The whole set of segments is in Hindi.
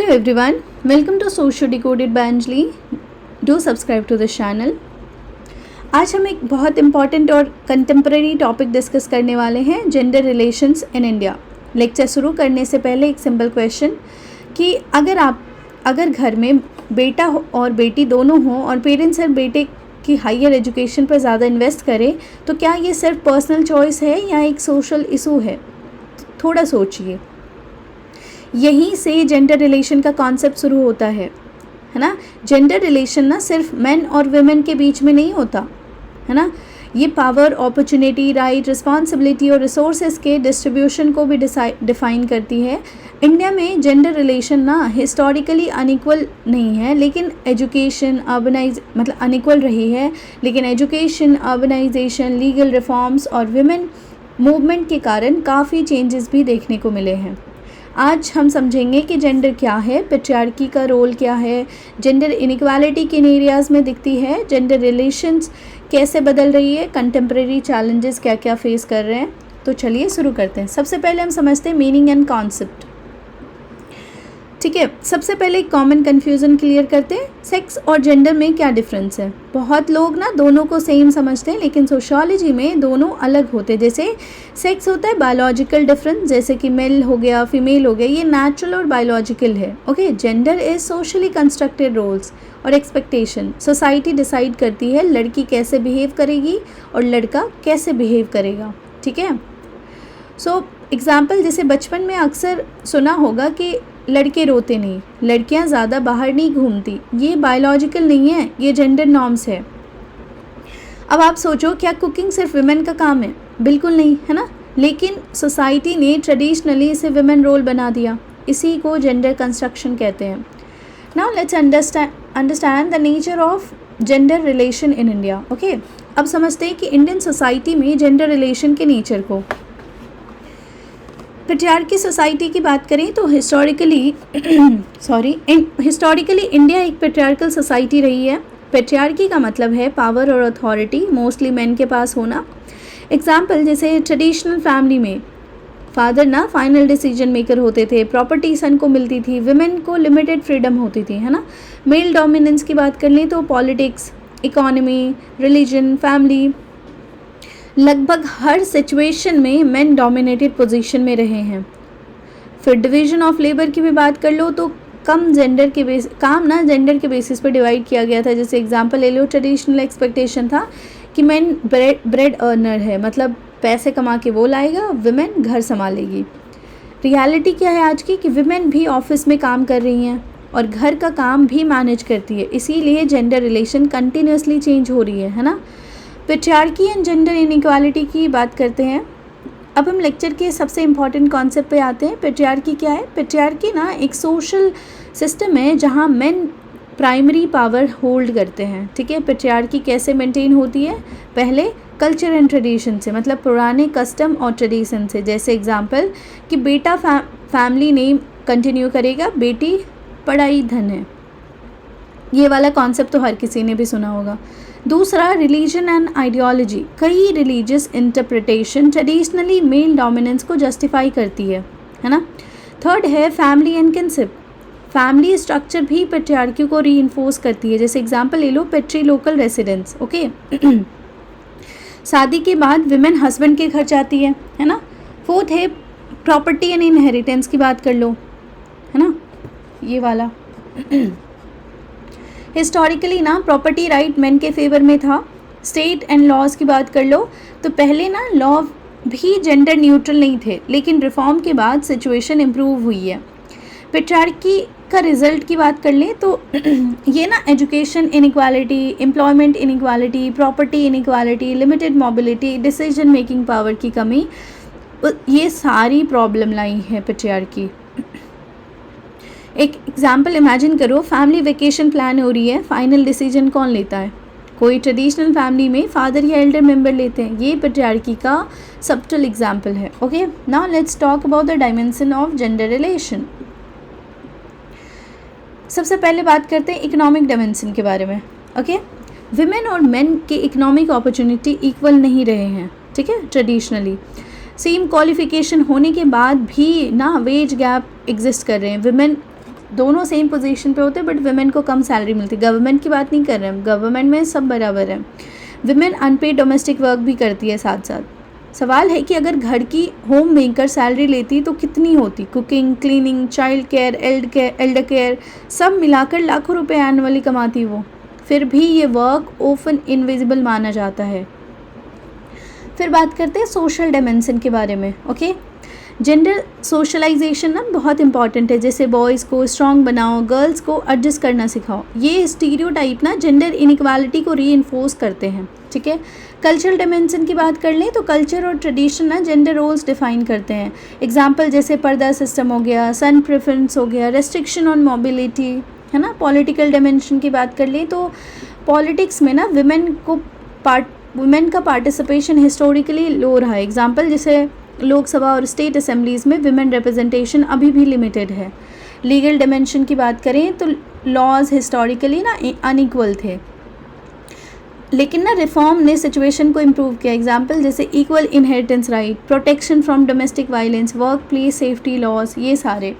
Hello everyone, welcome to Social Decoded by Anjali. Do subscribe to this channel. आज हम एक बहुत इम्पॉर्टेंट और कंटेम्प्रेरी टॉपिक डिस्कस करने वाले हैं, gender relations in India. Lecture शुरू करने से पहले एक सिंपल क्वेश्चन कि अगर घर में बेटा और बेटी दोनों हों और पेरेंट्स हर बेटे की हायर एजुकेशन पर ज़्यादा इन्वेस्ट करें तो क्या ये सिर्फ पर्सनल चॉइस है या एक सोशल इशू है? थोड़ा सोचिए. यहीं से जेंडर रिलेशन का कॉन्सेप्ट शुरू होता है ना. जेंडर रिलेशन ना सिर्फ मेन और वुमेन के बीच में नहीं होता है ना. ये पावर, अपॉर्चुनिटी, राइट, रिस्पॉन्सिबिलिटी और रिसोर्सेज के डिस्ट्रीब्यूशन को भी डिफाइन करती है. इंडिया में जेंडर रिलेशन ना हिस्टोरिकली अनइक्वल नहीं है, लेकिन एजुकेशन अनइक्वल रही है, लेकिन एजुकेशन, अर्बनाइजेशन, लीगल रिफॉर्म्स और विमेन मूवमेंट के कारण काफ़ी चेंजेस भी देखने को मिले हैं. आज हम समझेंगे कि जेंडर क्या है, पैट्रियार्की का रोल क्या है, जेंडर इनइक्वालिटी किन एरियाज़ में दिखती है, जेंडर रिलेशंस कैसे बदल रही है, कंटेम्प्रेरी चैलेंजेस क्या क्या फेस कर रहे हैं. तो चलिए शुरू करते हैं. सबसे पहले हम समझते हैं मीनिंग एंड कॉन्सेप्ट. ठीक है, सबसे पहले एक कॉमन कन्फ्यूज़न क्लियर करते हैं. सेक्स और जेंडर में क्या डिफरेंस है? बहुत लोग ना दोनों को सेम समझते हैं, लेकिन सोशियोलॉजी में दोनों अलग होते हैं. जैसे सेक्स होता है बायोलॉजिकल डिफरेंस, जैसे कि मेल हो गया, फीमेल हो गया, ये नेचुरल और बायोलॉजिकल है. Okay, gender is socially constructed roles और एक्सपेक्टेशन. सोसाइटी डिसाइड करती है लड़की कैसे बिहेव करेगी और लड़का कैसे बिहेव करेगा. ठीक है, सो एग्जाम्पल, जैसे बचपन में अक्सर सुना होगा कि लड़के रोते नहीं, लड़कियां ज़्यादा बाहर नहीं घूमती. ये बायोलॉजिकल नहीं है, ये जेंडर नॉर्म्स है. अब आप सोचो, क्या कुकिंग सिर्फ विमेन का काम है? बिल्कुल नहीं, है ना. लेकिन सोसाइटी ने ट्रेडिशनली इसे विमेन रोल बना दिया. इसी को जेंडर कंस्ट्रक्शन कहते हैं. Now let's understand the nature of gender relation in India. Okay, अब समझते हैं कि इंडियन सोसाइटी में जेंडर रिलेशन के नेचर को. पैट्रियार्की सोसाइटी की बात करें तो हिस्टोरिकली इंडिया एक पैट्रियार्कल सोसाइटी रही है. पैट्रियार्की का मतलब है पावर और अथॉरिटी मोस्टली मेन के पास होना. एग्जाम्पल, जैसे ट्रेडिशनल फैमिली में फादर ना फाइनल डिसीजन मेकर होते थे, प्रॉपर्टी सन को मिलती थी, विमेन को लिमिटेड फ्रीडम होती थी, है ना. मेल डोमिनेंस की बात कर लें तो पॉलिटिक्स, इकोनॉमी, रिलीजन, फैमिली, लगभग हर सिचुएशन में मेन डोमिनेटेड पोजीशन में रहे हैं. फिर डिवीजन ऑफ लेबर की भी बात कर लो तो काम जेंडर के बेसिस पर डिवाइड किया गया था. जैसे एग्जांपल ले लो, ट्रेडिशनल एक्सपेक्टेशन था कि मेन ब्रेड अर्नर है, मतलब पैसे कमा के वो लाएगा, विमेन घर संभालेगी. रियलिटी क्या है आज की कि विमेन भी ऑफिस में काम कर रही हैं और घर का काम भी मैनेज करती है. इसीलिए जेंडर रिलेशन कंटिन्यूसली चेंज हो रही है ना. पैट्रियार्की एंड जेंडर इनइक्वालिटी की बात करते हैं. अब हम लेक्चर के सबसे इम्पॉर्टेंट कॉन्सेप्ट पे आते हैं. पैट्रियार्की क्या है? पैट्रियार्की ना एक सोशल सिस्टम है जहाँ मेन प्राइमरी पावर होल्ड करते हैं. ठीक है, पैट्रियार्की कैसे मेंटेन होती है? पहले कल्चर एंड ट्रेडिशन से, मतलब पुराने कस्टम और ट्रेडिशन से. जैसे एग्जांपल कि बेटा फैमिली नेम कंटिन्यू करेगा, बेटी पढ़ाई धन है. ये वाला कॉन्सेप्ट तो हर किसी ने भी सुना होगा. दूसरा, रिलीजन एंड आइडियोलॉजी. कई religious interpretation traditionally male dominance को जस्टिफाई करती है ना. थर्ड है family and kinship. Family structure भी पैट्रियार्की को रीइंफोर्स करती है. जैसे एग्जांपल ले लो, पैट्री लोकल रेसिडेंस. ओके, शादी के बाद विमेन हस्बैंड के घर जाती है ना. फोर्थ है प्रॉपर्टी एंड इनहेरिटेंस की बात कर लो, है ना, ये वाला. हिस्टोरिकली ना प्रॉपर्टी राइट मेन के फेवर में था. स्टेट एंड लॉज की बात कर लो तो पहले ना लॉ भी जेंडर न्यूट्रल नहीं थे, लेकिन रिफॉर्म के बाद सिचुएशन इम्प्रूव हुई है. पैट्रियार्की का रिजल्ट की बात कर लें तो ये ना education inequality, employment inequality, property inequality, limited mobility, decision making power की कमी, ये सारी प्रॉब्लम लाई है पैट्रियार्की. एक एग्जाम्पल इमेजिन करो, फैमिली वेकेशन प्लान हो रही है, फाइनल डिसीजन कौन लेता है? कोई ट्रेडिशनल फैमिली में फादर या एल्डर मेंबर लेते हैं. ये पैट्रियार्की का सबटल एग्जाम्पल है. Okay, now let's talk about the dimension of gender relation. सबसे पहले बात करते हैं इकोनॉमिक डायमेंशन के बारे में. ओके, विमेन और मेन के इकोनॉमिक अपॉर्चुनिटी इक्वल नहीं रहे हैं. ठीक है, ट्रेडिशनली सेम क्वालिफिकेशन होने के बाद भी ना वेज गैप एग्जिस्ट कर रहे हैं. विमेन दोनों सेम पोजीशन पे होते हैं बट वुमेन को कम सैलरी मिलती है। गवर्नमेंट की बात नहीं कर रहे हैं, गवर्नमेंट में सब बराबर है। वुमेन अनपेड डोमेस्टिक वर्क भी करती है साथ साथ। सवाल है कि अगर घर की होम मेकर सैलरी लेती तो कितनी होती? Cooking, cleaning, child care, Elder care सब मिलाकर लाखों रुपए एनुअली कमाती वो। फिर भी ये वर्क ऑफन इनविजिबल माना जाता है। फिर बात करते हैं सोशल डायमेंशन के बारे में। ओके, जेंडर सोशलाइजेशन ना बहुत इंपॉर्टेंट है। जैसे बॉयज़ को स्ट्रॉन्ग बनाओ, गर्ल्स को एडजस्ट करना सिखाओ। ये स्टीरियोटाइप ना जेंडर इनइक्वालिटी को रीइंफोर्स करते हैं। ठीक है, कल्चरल डायमेंशन की बात कर लें तो कल्चर और ट्रेडिशन ना जेंडर रोल्स डिफाइन करते हैं। एग्जाम्पल जैसे पर्दा सिस्टम हो गया, सन प्रेफरेंस हो गया, रेस्ट्रिक्शन ऑन मोबिलिटी, है ना। पॉलिटिकल डायमेंशन की बात कर लें तो पॉलिटिक्स में ना वुमेन का पार्टिसिपेशन हिस्टोरिकली लो रहा है। एग्जाम्पल जैसे लोकसभा और स्टेट असेंबलीज में विमेन रिप्रेजेंटेशन अभी भी लिमिटेड है। लीगल डायमेंशन की बात करें तो लॉज हिस्टोरिकली ना अनइक्वल थे, लेकिन ना रिफॉर्म ने सिचुएशन को इम्प्रूव किया। एग्जाम्पल जैसे equal inheritance right, protection from domestic violence, work place safety laws, ये सारे।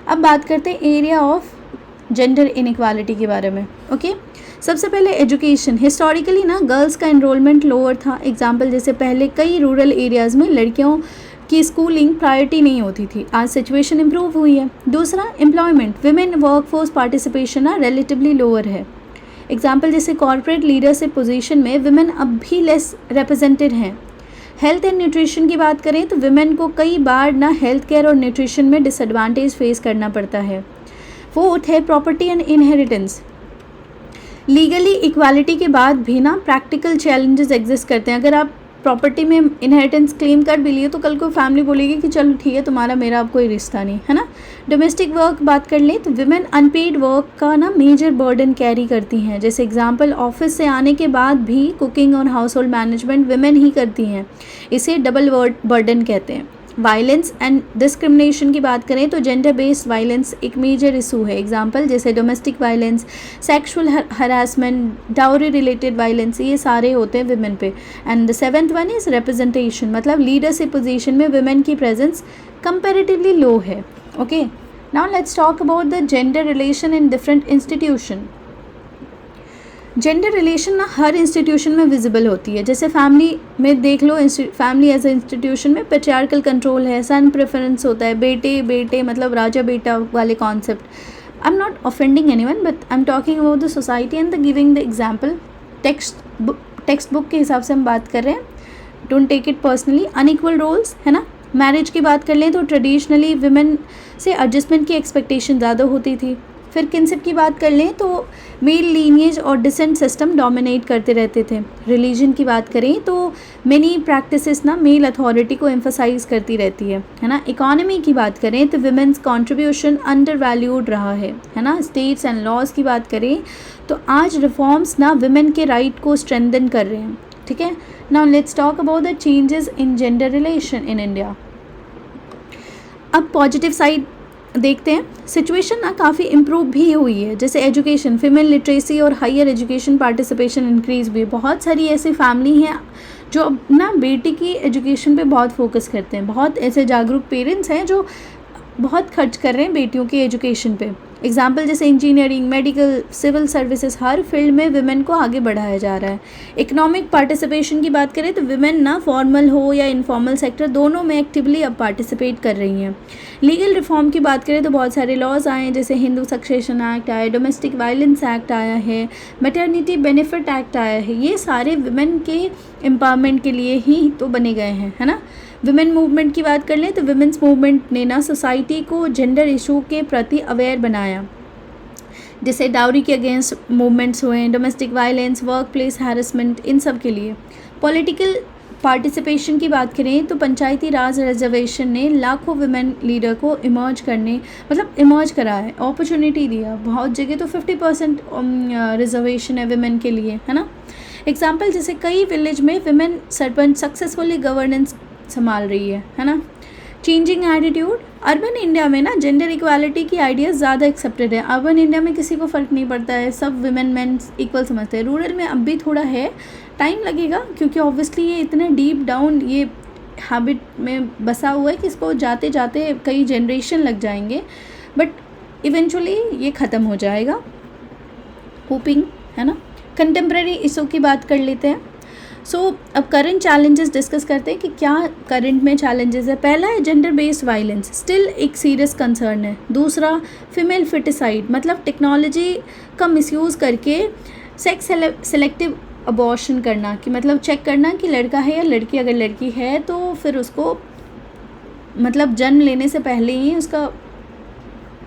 अब बात करते हैं एरिया ऑफ जेंडर इनइक्वालिटी के बारे में। ओके, सबसे पहले एजुकेशन। हिस्टोरिकली ना गर्ल्स का एनरोलमेंट लोअर था। एग्जाम्पल जैसे पहले कई रूरल एरियाज़ में लड़कियों की स्कूलिंग प्रायोरिटी नहीं होती थी, आज सिचुएशन इम्प्रूव हुई है। दूसरा, एम्प्लॉयमेंट। विमेन वर्कफोर्स पार्टिसिपेशन ना रिलेटिवली लोअर है। एग्जाम्पल जैसे कॉर्पोरेट लीडरशिप पोजीशन में विमेन अब भी लेस रिप्रेजेंटेड हैं। हेल्थ एंड न्यूट्रिशन की बात करें तो विमेन को कई बार ना हेल्थ केयर और न्यूट्रिशन में डिसएडवांटेज फेस करना पड़ता है। फोर्थ है property and inheritance. Legally equality के बाद भी ना प्रैक्टिकल चैलेंजेस एग्जिस्ट करते हैं। अगर आप प्रॉपर्टी में इनहेरिटेंस क्लेम कर भी लिए तो कल को फैमिली बोलेगी कि चलो ठीक है, तुम्हारा मेरा अब कोई रिश्ता नहीं, है ना। डोमेस्टिक वर्क बात कर लें तो विमेन अनपेड वर्क का ना मेजर बर्डन कैरी करती हैं। जैसे एग्जांपल ऑफिस से आने के बाद भी कुकिंग और हाउस होल्ड मैनेजमेंट विमेन ही करती हैं, इसे डबल बर्डन कहते हैं। वायलेंस एंड डिस्क्रिमिनेशन की बात करें तो जेंडर बेस्ड वायलेंस एक मेजर इशू है। एग्जांपल जैसे domestic violence, sexual harassment, dowry related violence, ये सारे होते हैं विमेन पे। And the seventh one is representation, मतलब लीडरशिप पोजीशन में विमेन की प्रेजेंस कंपैरेटिवली लो है। Okay, now let's talk about the gender relation in different institution. Gender relation ना हर इंस्टीट्यूशन में विजिबल होती है। जैसे फैमिली में देख लो, फैमिली एज ए इंस्टीट्यूशन में पेट्रियार्कल कंट्रोल है, सन प्रेफरेंस होता है, बेटे बेटे मतलब राजा बेटा वाले concept. I am not offending anyone but I am talking about the society and the giving the example. Text book के हिसाब से हम बात कर रहे हैं, don't take it personally. Unequal roles, है ना। मैरिज की बात कर लें तो ट्रेडिशनली विमेन से एडजस्टमेंट की एक्सपेक्टेशन ज़्यादा होती थी। फिर किनशिप की बात कर लें तो मेल लीनिएज और डिसेंट सिस्टम डोमिनेट करते रहते थे। रिलीजन की बात करें तो मेनी प्रैक्टिसेस ना मेल अथॉरिटी को एम्फसाइज करती रहती है ना। इकोनॉमी की बात करें तो विमेंस कंट्रीब्यूशन अंडर वैल्यूड रहा है ना। स्टेट्स एंड लॉज की बात करें तो आज रिफॉर्म्स ना विमेन के राइट को स्ट्रेंथन कर रहे हैं। ठीक है, now let's talk about the changes in gender relation in India. अब पॉजिटिव साइड देखते हैं। सिचुएशन ना काफ़ी इम्प्रूव भी हुई है। जैसे एजुकेशन, फीमेल लिटरेसी और हायर एजुकेशन पार्टिसिपेशन इंक्रीज भी। बहुत सारी ऐसी फैमिली हैं जो ना बेटी की एजुकेशन पे बहुत फोकस करते हैं। बहुत ऐसे जागरूक पेरेंट्स हैं जो बहुत खर्च कर रहे हैं बेटियों की एजुकेशन पे। एग्जाम्पल जैसे इंजीनियरिंग, मेडिकल, सिविल सर्विसेज, हर फील्ड में विमेन को आगे बढ़ाया जा रहा है। इकोनॉमिक पार्टिसिपेशन की बात करें तो विमेन ना फॉर्मल हो या इनफॉर्मल सेक्टर दोनों में एक्टिवली अब पार्टिसिपेट कर रही हैं। लीगल रिफॉर्म की बात करें तो बहुत सारे लॉज आए हैं, जैसे हिंदू सक्सेशन एक्ट आया, डोमेस्टिक वायलेंस एक्ट आया है, मैटरनिटी बेनिफिट एक्ट आया है। ये सारे विमेन के एम्पावरमेंट के लिए ही तो बने गए हैं, है ना। विमेन मूवमेंट की बात कर लें तो विमेंस मूवमेंट ने ना सोसाइटी को जेंडर इशू के प्रति अवेयर बनाया। जैसे डाउरी के अगेंस्ट मूवमेंट्स हुए, domestic violence, work place harassment, इन सब के लिए। पॉलिटिकल पार्टिसिपेशन की बात करें तो पंचायती राज रिजर्वेशन ने लाखों विमेन लीडर को इमर्ज करा है, अपॉर्चुनिटी दिया। बहुत जगह तो 50% रिजर्वेशन है विमेन के लिए, है ना। एग्जाम्पल जैसे कई विलेज में विमेन सरपंच सक्सेसफुली गवर्नेंस संभाल रही है ना। चेंजिंग एटीट्यूड, अर्बन इंडिया में ना जेंडर इक्वालिटी की आइडियाज़ ज़्यादा एक्सेप्टेड है। अर्बन इंडिया में किसी को फ़र्क नहीं पड़ता है, सब विमेन मेन इक्वल समझते हैं। रूरल में अब भी थोड़ा है, टाइम लगेगा क्योंकि ऑब्वियसली ये इतने डीप डाउन ये हैबिट में बसा हुआ है कि इसको जाते जाते कई जनरेशन लग जाएंगे। बट इवेंचुअली ये ख़त्म हो जाएगा, होपिंग, है ना। कंटेम्प्रेरी इशू की बात कर लेते हैं। अब करंट चैलेंजेस डिस्कस करते हैं कि क्या करंट में चैलेंजेस है। पहला है जेंडर बेस्ड वायलेंस, स्टिल एक सीरियस कंसर्न है। दूसरा फीमेल फिटिसाइड, मतलब टेक्नोलॉजी का मिसयूज़ करके सेक्स सेलेक्टिव अबॉर्शन करना, कि मतलब चेक करना कि लड़का है या लड़की। अगर लड़की है तो फिर उसको मतलब जन्म लेने से पहले ही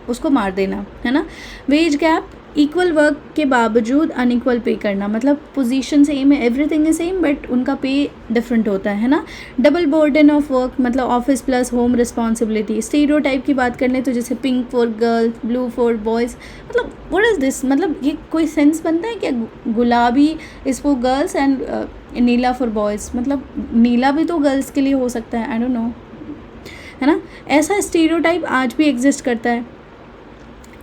उसको मार देना, है ना। वेज गैप, इक्वल वर्क के बावजूद अनइक्वल पे करना, मतलब पोजीशन सेम है, एवरीथिंग इज सेम बट उनका पे डिफरेंट होता है ना। डबल बर्डन ऑफ वर्क, मतलब office plus home responsibility. Stereotype की बात कर लें तो जैसे pink for girls, blue for boys, मतलब व्हाट इज़ दिस, मतलब ये कोई सेंस बनता है क्या? गुलाबी is for girls and Neela for boys, मतलब नीला भी तो गर्ल्स के लिए हो सकता है, आई डोंट नो, है ना। ऐसा स्टीरियोटाइप आज भी एग्जिस्ट करता है।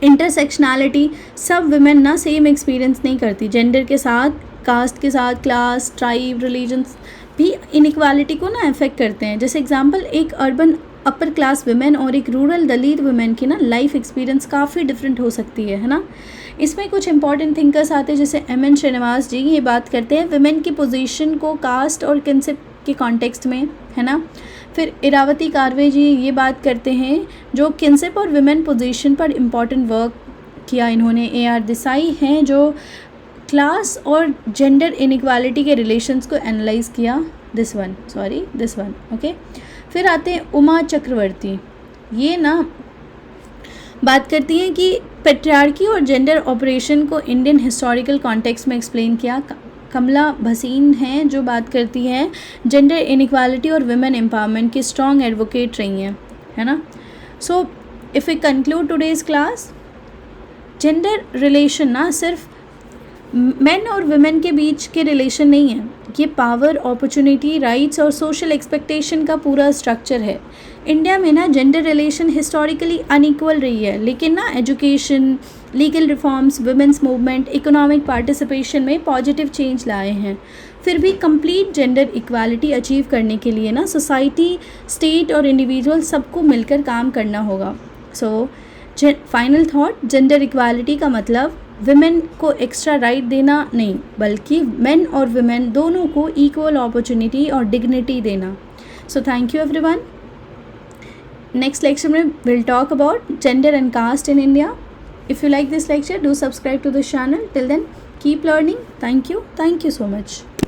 इंटरसेक्शनैलिटी, सब विमेन ना सेम एक्सपीरियंस नहीं करती जेंडर के साथ, कास्ट के साथ, क्लास, ट्राइब, रिलीजन्स भी इनइक्वालिटी को ना अफेक्ट करते हैं। जैसे एग्जांपल, एक अर्बन अपर क्लास वुमेन और एक रूरल दलित वुमेन की ना लाइफ एक्सपीरियंस काफ़ी डिफरेंट हो सकती है ना। इसमें कुछ इंपॉर्टेंट थिंकर्स आते हैं, जैसे M.N. श्रीनिवास जी ये बात करते हैं वुमेन की पोजीशन को कास्ट और कंसेप्ट के कॉन्टेक्स्ट में, है ना। फिर इरावती कारवे जी ये बात करते हैं जो किन्सेप और वुमेन पोजीशन पर इम्पॉर्टेंट वर्क किया इन्होंने। A.R. देसाई हैं जो क्लास और जेंडर इनइक्वालिटी के रिलेशंस को एनालाइज किया। This one, okay. फिर आते हैं उमा चक्रवर्ती, ये ना बात करती हैं कि पैट्रियार्की और जेंडर ऑपरेशन को इंडियन हिस्टोरिकल कॉन्टेक्स्ट में एक्सप्लेन किया। कमला भसीन हैं जो बात करती हैं जेंडर इनइक्वालिटी और वुमेन एम्पावरमेंट की स्ट्रॉन्ग एडवोकेट रही हैं, है ना। So if we conclude today's class, gender relation ना सिर्फ मेन और वुमेन के बीच के रिलेशन नहीं है, ये पावर, अपॉर्चुनिटी, राइट्स और सोशल एक्सपेक्टेशन का पूरा स्ट्रक्चर है। इंडिया में ना जेंडर रिलेशन हिस्टोरिकली अनइक्वल रही है, लेकिन ना education, legal reforms, women's movement, economic participation में पॉजिटिव चेंज लाए हैं। फिर भी कंप्लीट जेंडर इक्वालिटी अचीव करने के लिए ना सोसाइटी, स्टेट और इंडिविजुअल सबको मिलकर काम करना होगा। So final thought, gender equality का मतलब विमेन को एक्स्ट्रा राइट देना नहीं, बल्कि मेन और वुमेन दोनों को इक्वल अपॉर्चुनिटी और डिग्निटी देना। So thank you everyone. Next lecture में will talk about gender and caste in India. If you like this lecture, do subscribe to the channel. Till then, keep learning. Thank you so much.